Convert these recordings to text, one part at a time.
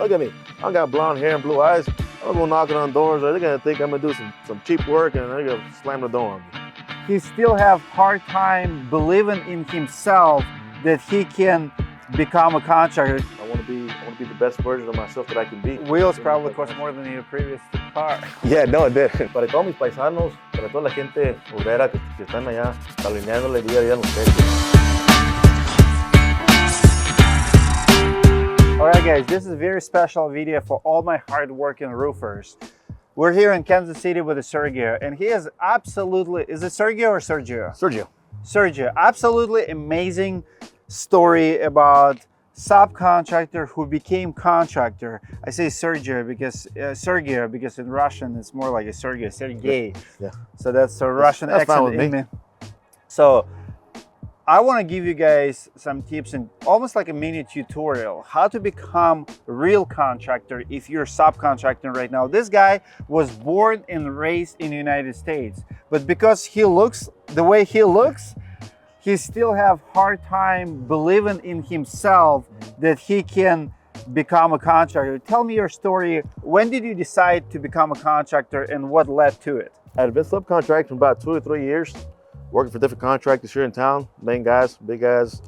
Look at me. I got blonde hair and blue eyes. I'm gonna go knocking on doors, or they're gonna think I'm gonna do some cheap work, and they're gonna slam the door on me. He still have hard time believing in himself that he can become a contractor. I want to be the best version of myself that I can be. Wheels probably cost more than your previous car. Yeah, no, it did. Para todos mis paisanos, para toda la gente obrera que están allá, alineándole día a día en los techos. Alright guys, this is a very special video for all my hard-working roofers. We're here in Kansas City with Sergio, and he is absolutely, is it Sergio or Sergio? Sergio. Sergio, absolutely amazing story about subcontractor who became contractor. I say Sergio because in Russian it's more like a Sergey. Yeah. So that's a Russian that's accent in me. So I want to give you guys some tips and almost like a mini tutorial how to become a real contractor if you're subcontracting right now. This guy was born and raised in the United States, but because he looks the way he looks, he still have hard time believing in himself that he can become a contractor. Tell me your story. When did you decide to become a contractor and what led to it? I had been subcontracting for about 2 or 3 years, working for different contractors here in town, main guys, big guys,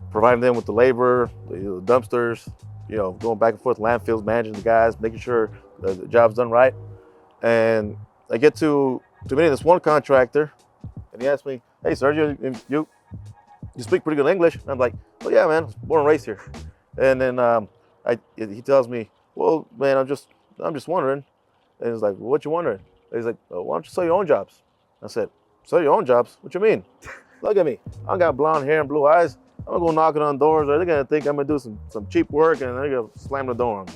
providing them with the labor, the dumpsters, going back and forth, landfills, managing the guys, making sure the job's done right. And I get to meet this one contractor, and he asked me, "Hey, Sergio, you speak pretty good English?" And I'm like, "Oh yeah, man, I was born and raised here." And then he tells me, "Well, man, I'm just wondering." And he's like, "Well, what you wondering?" And he's like, "Why don't you sell your own jobs?" I said, "Sell your own jobs? What you mean?" Look at me. I got blonde hair and blue eyes. I'm gonna go knocking on doors, or they're gonna think I'm gonna do some cheap work, and they're gonna slam the door on me.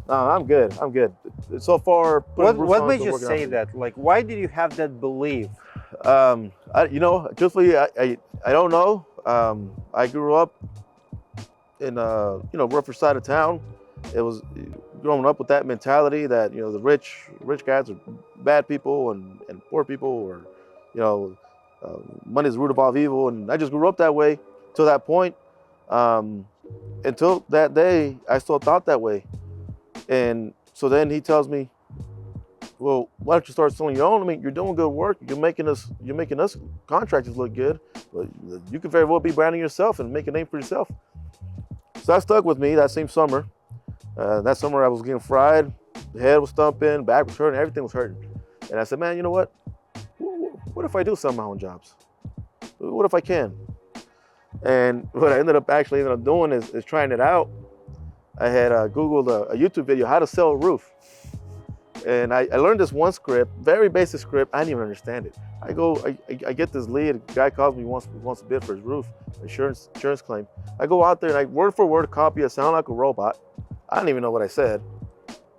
No, I'm good. I'm good. So far, what made you say that? Like, why did you have that belief? Truthfully, I don't know. I grew up in rougher side of town. It was growing up with that mentality that the rich guys are bad people and poor people, or money is the root of all evil. And I just grew up that way till that point. Until that day, I still thought that way. And so then he tells me, "Well, why don't you start selling your own? I mean, you're doing good work. You're making us contractors look good. But you could very well be branding yourself and make a name for yourself." So that stuck with me that same summer. That summer I was getting fried. The head was thumping, back was hurting, everything was hurting. And I said, "Man, you know what? What if I do some of my own jobs? What if I can?" And what I ended up doing is trying it out. I had Googled a YouTube video, how to sell a roof. And I learned this one script, very basic script. I didn't even understand it. I get this lead. A guy calls me, wants to bid for his roof, insurance claim. I go out there and I word for word copy it, sound like a robot. I don't even know what I said.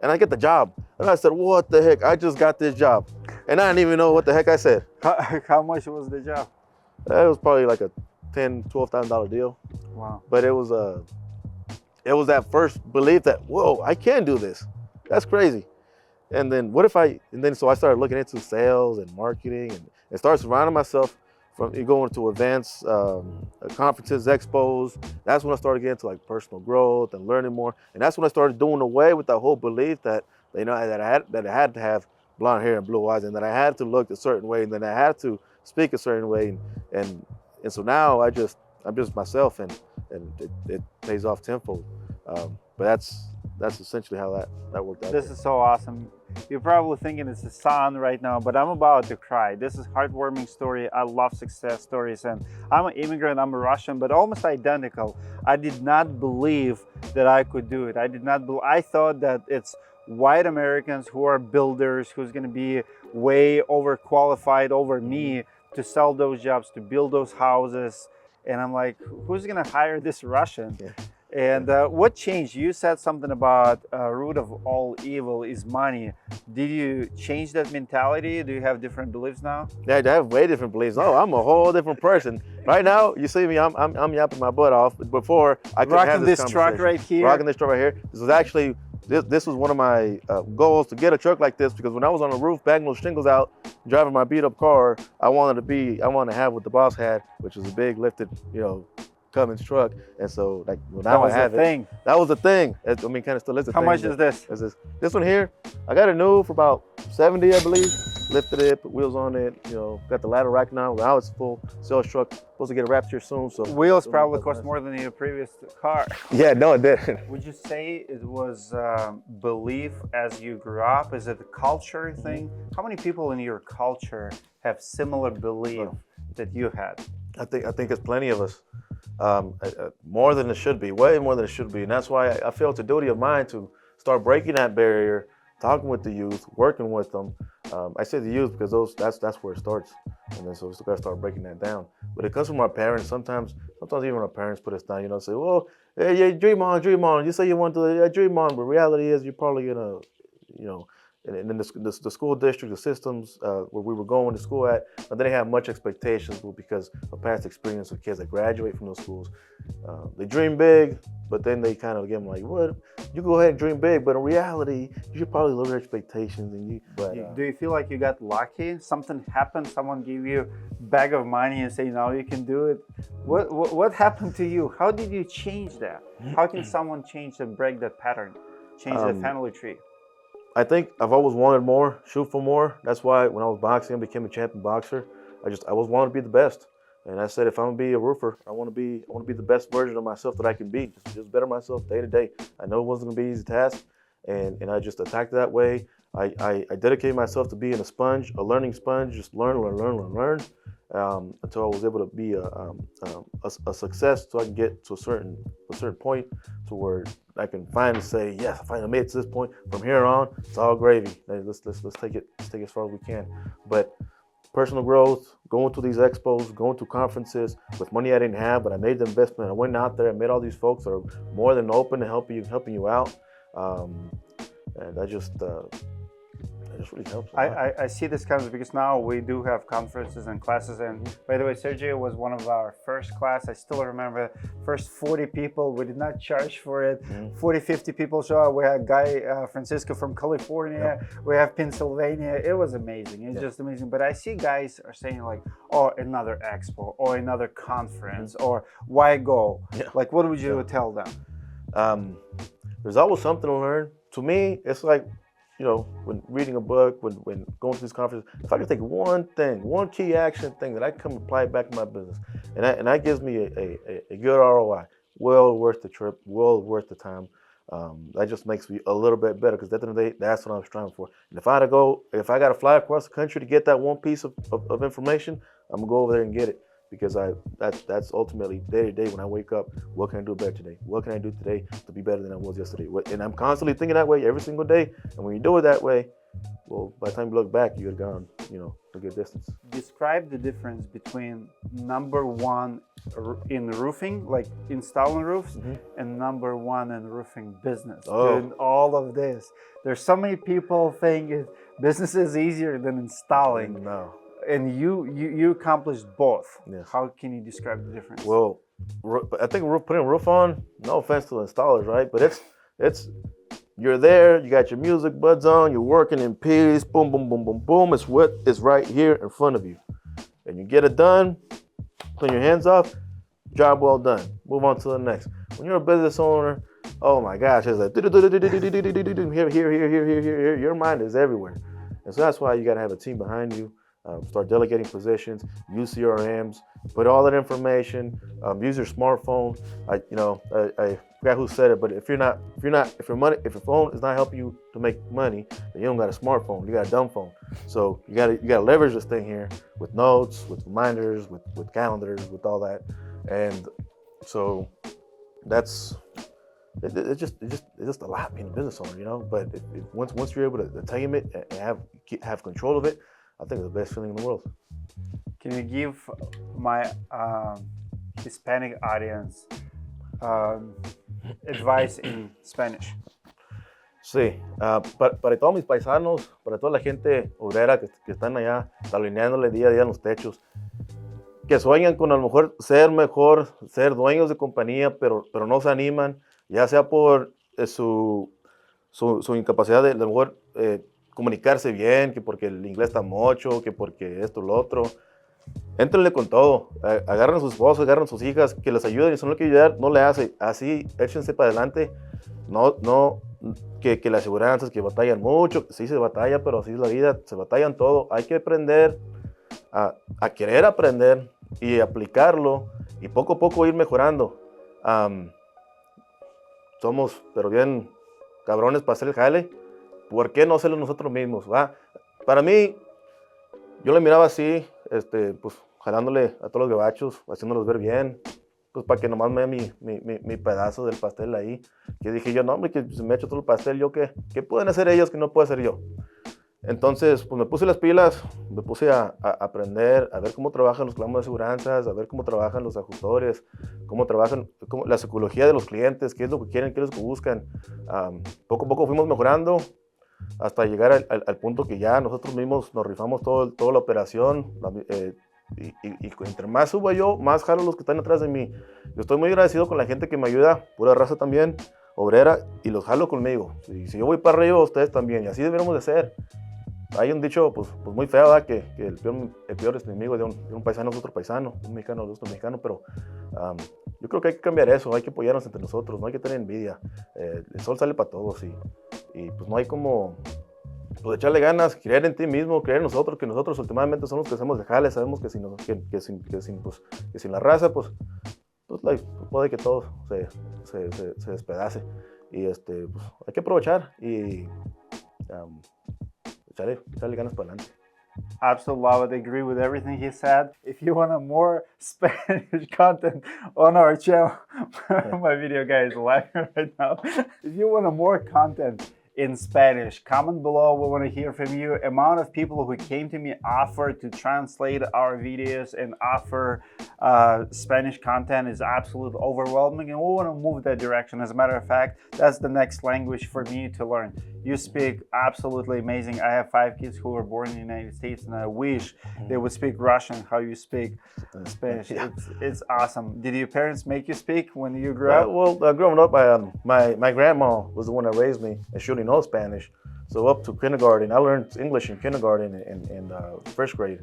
And I get the job. And I said, "What the heck? I just got this job." And I didn't even know what the heck I said. How much was the job? It was probably like a $10,000, $12,000 deal. Wow. But it was that first belief that, whoa, I can do this. That's crazy. And then so I started looking into sales and marketing and started surrounding myself from going to events, conferences, expos. That's when I started getting to like personal growth and learning more. And that's when I started doing away with that whole belief that I had to have blonde hair and blue eyes, and that I had to look a certain way, and then I had to speak a certain way. And so now I'm just myself, and it pays off tenfold. But that's essentially how that worked out. This is so awesome. You're probably thinking it's the sun right now, but I'm about to cry. This is a heartwarming story. I love success stories, and I'm an immigrant, I'm a Russian, but almost identical. I did not believe that I could do it. I thought that it's white Americans who are builders, who's gonna be way overqualified over me to sell those jobs, to build those houses. And I'm like, who's gonna hire this Russian? Yeah. And what changed? You said something about root of all evil is money. Did you change that mentality? Do you have different beliefs now? Yeah, I have way different beliefs. Oh, I'm a whole different person. Right now, you see me, I'm yapping my butt off. But before, I couldn't have this truck right here. Rocking this truck right here. This was actually, this was one of my goals, to get a truck like this, because when I was on the roof banging those shingles out, driving my beat up car, I wanted to have what the boss had, which was a big lifted, Cummins truck, and so like well, That now was I have the thing. it. That was the thing. I mean, kind of still is the How thing. much is this? This one here, I got it new for about 70, I believe. Lifted it, put wheels on it. You know, got the ladder rack now. Now it's full sales truck. Supposed to get it wrapped here soon. So Wheels probably cost more than your previous car. Yeah, no, it didn't. Would you say it was belief as you grew up? Is it a culture thing? How many people in your culture have similar belief that you had? I think it's plenty of us. More than it should be, way more than it should be. And that's why I feel it's a duty of mine to start breaking that barrier, talking with the youth, working with them. I say the youth because that's where it starts. And then so we still gotta start breaking that down. But it comes from our parents. Sometimes even our parents put us down, you know, say, well, hey, yeah, dream on. You say you want to dream on, but reality is you're probably gonna, you know, and then the school district, the systems where we were going to school at, they didn't have much expectations because of past experience of kids that graduate from those schools. They dream big, but then they kind of give them like, what? You go ahead and dream big, but in reality, you should probably lower expectations. Do you feel like you got lucky? Something happened, someone gave you a bag of money and say, now you can do it. What happened to you? How did you change that? How can someone change and break that pattern, change the family tree? I think I've always wanted more, shoot for more. That's why when I was boxing, I became a champion boxer. I always wanted to be the best. And I said, if I'm gonna be a roofer, I want to be the best version of myself that I can be. Just better myself day to day. I know it wasn't gonna be an easy task, and I just attacked it that way. I dedicated myself to being a sponge, a learning sponge, just learn, until I was able to be a success, so I can get to a certain point to where I can finally say, yes, I finally made it to this point. From here on, it's all gravy. Let's take it as far as we can. But personal growth, going to these expos, going to conferences with money I didn't have, but I made the investment. I went out there and met all these folks that are more than open to helping you out, and that just really helps. I see this comes because now we do have conferences and classes. And by the way, Sergio was one of our first class. I still remember first 40 people. We did not charge for it. 40, 50 people show up. We had a guy, Francisco from California. We have Pennsylvania. It was amazing. It's just amazing. But I see guys are saying like, oh, another expo or another conference or why go? Like, what would you tell them? There's always something to learn. To me, it's like, you know, when reading a book, when going to these conferences, if I could take one key action thing that I can apply back to my business, and that gives me a good ROI, well worth the trip, well worth the time. That just makes me a little bit better because at the end of the day, that's what I'm striving for. And if I got to fly across the country to get that one piece of information, I'm gonna go over there and get it. Because that's ultimately day to day when I wake up, what can I do better today? What can I do today to be better than I was yesterday? And I'm constantly thinking that way every single day. And when you do it that way, well, by the time you look back, you've gone, you know, a good distance. Describe the difference between number one in roofing, like installing roofs, and number one in roofing business. Doing all of this. There's so many people think business is easier than installing. No. And you accomplished both. Yes. How can you describe the difference? Well, I think putting a roof on, no offense to installers, right? But it's you're there, you got your music buds on, you're working in peace, boom, boom, boom, boom, boom. It's what is right here in front of you. And you get it done, clean your hands off, job well done. Move on to the next. When you're a business owner, oh my gosh, it's like here. Your mind is everywhere. And so that's why you gotta have a team behind you. Start delegating positions, use CRMs, put all that information, use your smartphone. I forgot who said it, but if your phone is not helping you to make money, then you don't got a smartphone, you got a dumb phone. So you gotta leverage this thing here with notes, with reminders, with calendars, with all that. And so it's just a lot being a business owner, you know. But once you're able to tame it and have control of it, I think it's the best feeling in the world. Can you give my Hispanic audience advice in Spanish? Sí, para todos mis paisanos, para toda la gente obrera que están allá taloneándole día a día en los techos, que sueñan con a lo mejor ser mejor, ser dueños de compañía, pero no se animan, ya sea por su incapacidad de a lo mejor comunicarse bien, que porque el inglés está mucho, que porque esto, lo otro. Éntrenle con todo, agarren a sus esposos, agarren a sus hijas, que les ayuden, y si no le quiere ayudar, no le hace, así, échense para adelante, no, que las aseguranzas que batallan mucho, sí se batalla, pero así es la vida, se batallan todo, hay que aprender a querer aprender y aplicarlo, y poco a poco ir mejorando. Somos, pero bien cabrones para hacer el jale, ¿por qué no hacerlo nosotros mismos? ¿Va? Para mí, yo le miraba así, pues jalándole a todos los gabachos, haciéndolos ver bien, pues para que nomás me dé mi pedazo del pastel ahí. Que dije yo, no, hombre, que se me ha hecho todo el pastel, yo qué pueden hacer ellos que no puedo hacer yo. Entonces, pues me puse las pilas, me puse a aprender, a ver cómo trabajan los clamos de aseguranzas, a ver cómo trabajan los ajustadores, cómo trabajan la psicología de los clientes, qué es lo que quieren, qué es lo que buscan. Poco a poco fuimos mejorando hasta llegar al punto que ya nosotros mismos nos rifamos toda la operación. Y entre más subo yo, más jalo los que están atrás de mí. Yo estoy muy agradecido con la gente que me ayuda, pura raza también, obrera, y los jalo conmigo. Si yo voy para arriba, ustedes también, y así deberíamos de ser. Hay un dicho pues muy feo, ¿verdad? Que el peor es enemigo de un paisano es otro paisano, un mexicano de otro mexicano, pero yo creo que hay que cambiar eso, hay que apoyarnos entre nosotros, no hay que tener envidia. El sol sale para todos y pues no hay como pues, echarle ganas, creer en ti mismo, creer en nosotros, que nosotros últimamente somos los que hacemos de jale, sabemos que sin la raza, pues puede que todo se despedace. Y pues hay que aprovechar y echarle ganas para adelante. Absolutely love it. Agree with everything he said. If you want more Spanish content on our channel, my video guy is laughing right now. If you want more content in Spanish, comment below. We want to hear from you. Amount of people who came to me offer to translate our videos and offer Spanish content is absolutely overwhelming, and we want to move that direction. As a matter of fact, that's the next language for me to learn. You speak absolutely amazing. I have 5 kids who were born in the United States, and I wish they would speak Russian how you speak Spanish. Yeah. It's awesome. Did your parents make you speak when you grew up? Well, growing up, my grandma was the one that raised me, and she only knows Spanish. So up to kindergarten, I learned English in kindergarten and first grade.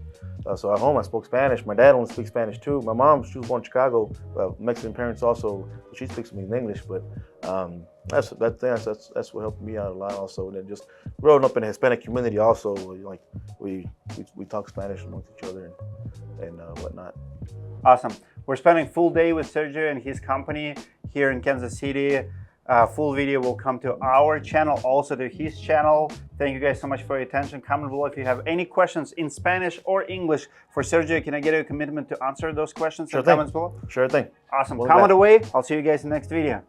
So at home, I spoke Spanish. My dad only speaks Spanish too. My mom, she was born in Chicago. Mexican parents also. She speaks to me in English, but that's what helped me out a lot also. And then just growing up in a Hispanic community also, like we talk Spanish amongst each other and whatnot. Awesome. We're spending full day with Sergio and his company here in Kansas City. Full video will come to our channel, also to his channel. Thank you guys so much for your attention. Comment below if you have any questions in Spanish or English for Sergio. Can I get a commitment to answer those questions in the comments below? Sure thing. Awesome. Well, Comment away. I'll see you guys in the next video.